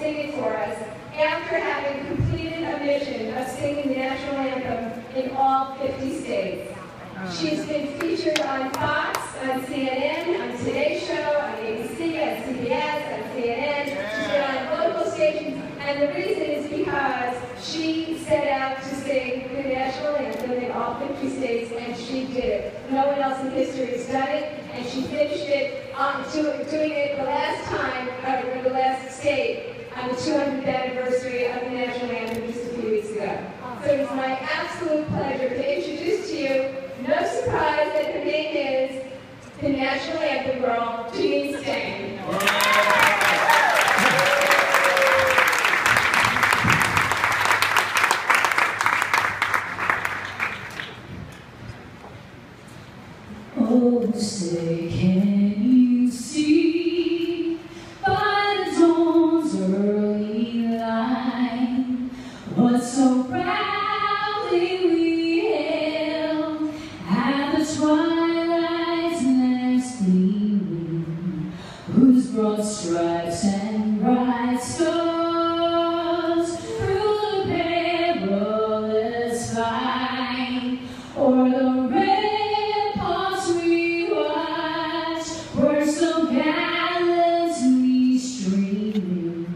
sing it for us after having completed a mission of singing the national anthem in all 50 states. She's been featured on Fox, on CNN, on Today Show, on ABC, on CBS, on CNN. She's been on local stations, and the reason is because she set out to sing the national anthem in all 50 states, and she did it. No one else in history has done it, and she finished it doing it the last time, or the last state, on the 200th anniversary of the national anthem just a few weeks ago. So it's my absolute pleasure to introduce to you, no surprise that her name is the National Anthem Girl, Janine Stange. Oh, say, can you see by the dawn's early light what so proudly we hailed at the twilight's last gleaming, whose broad stripes and bright stars through the perilous fight o'er the ramparts we watched were so gallantly streaming.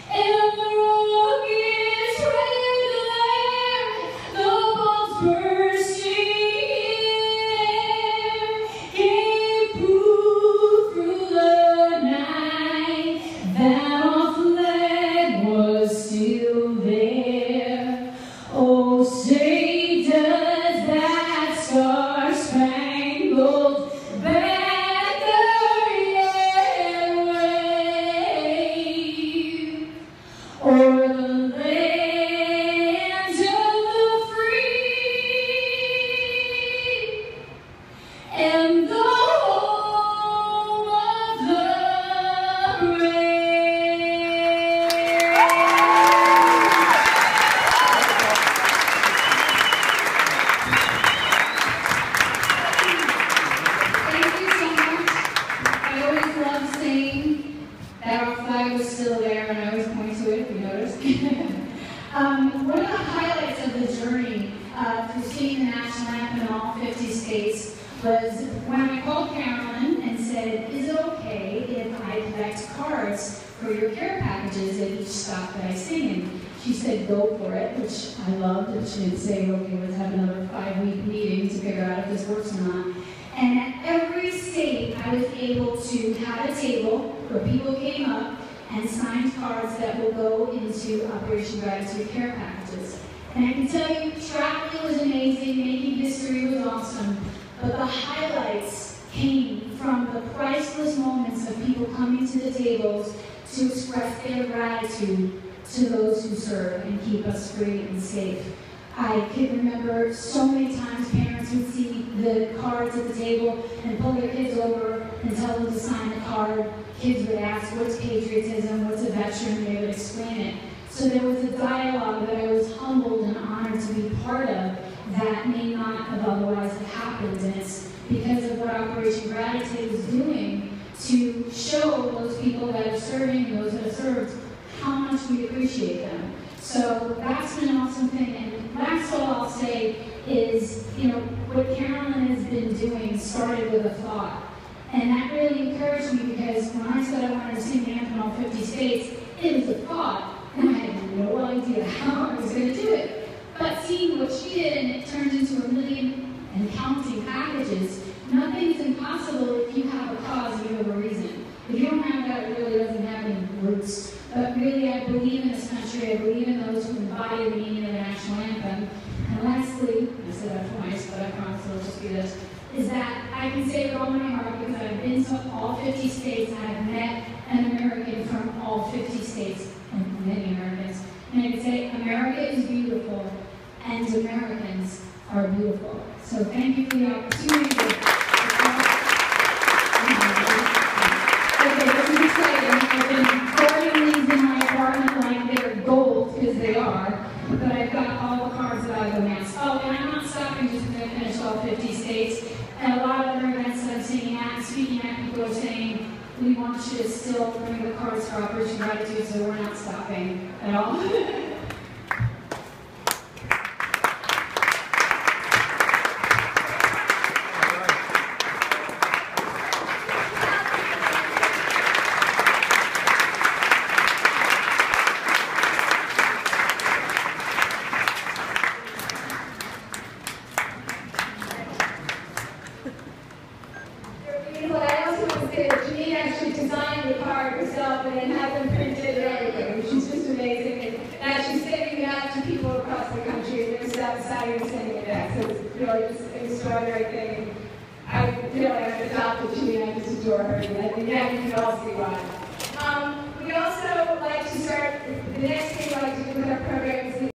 And the rocket's red glare, the bombs bursting in air, gave proof through the night that our flag was still there. Oh, say does that star-spangled banner yet wave o'er the land of the free and the home of the brave? Thank you so much. I always loved saying that our flag was still there, and I always point to it if you notice. One of the highlights of the journey to singing the national anthem in all 50 states was when I called Carolyn and said, is it okay if I collect cards for your care packages at each stop that I sing in? She said, go for it, which I loved. And she didn't say, okay, let's have another 5-week meeting to figure out if this works or not. And at every state, I was able to have a table where people came up and signed cards that will go into Operation Gratitude care packages. And I can tell you, traveling was amazing, making history was awesome, but the highlights came from the priceless moments of people coming to the tables to express their gratitude to those who serve and keep us free and safe. I can remember so many times parents would see the cards at the table and pull their kids over and tell them to sign the card. Kids would ask, what's patriotism, what's a veteran, and they would explain it. So there was a dialogue that I was humbled and honored to be part of that may not have otherwise have happened. And it's because of what Operation Gratitude is doing to show those people that are serving and those that have served how much we appreciate them. So that's been an awesome thing. And last all I'll say is, what Carolyn has been doing started with a thought. And that really encouraged me because when I said I wanted to sing the anthem in all 50 states, it was a thought. And I had no idea how I was going to do it. But seeing what she did, and it turned into 1 million and counting packages, nothing is impossible if you have a cause and you have a reason. If you don't have that, it really doesn't have any roots. But really, I believe in this country. I believe in those who embody the meaning of the national anthem. And lastly, I said that twice, but I promise it'll just be this, is that I can say with all my heart, because I've been to all 50 states, I have met an American from all 50 states, and many Americans. And I can say, America is beautiful, and Americans are beautiful. So thank you for the opportunity to okay, this is exciting. I've been guarding these in my apartment like they're gold, because they are. But I've got all the cards that I've amassed. Oh, and I'm not stopping just because I finished all 50 states. And a lot of other events that I'm singing at and speaking at, people are saying, we want you to still bringing the cards for Operation Gratitude, so we're not stopping at all. Janine actually designed the card herself and then had them printed and everything. She's just amazing. And now she's sending it out to people across the country, and they're so excited and sending it back. So it's really just an extraordinary thing. I feel like I've adopted Janine. I just adore her. And I think now you can all see why. We also like to start, the next thing we like to do with our program is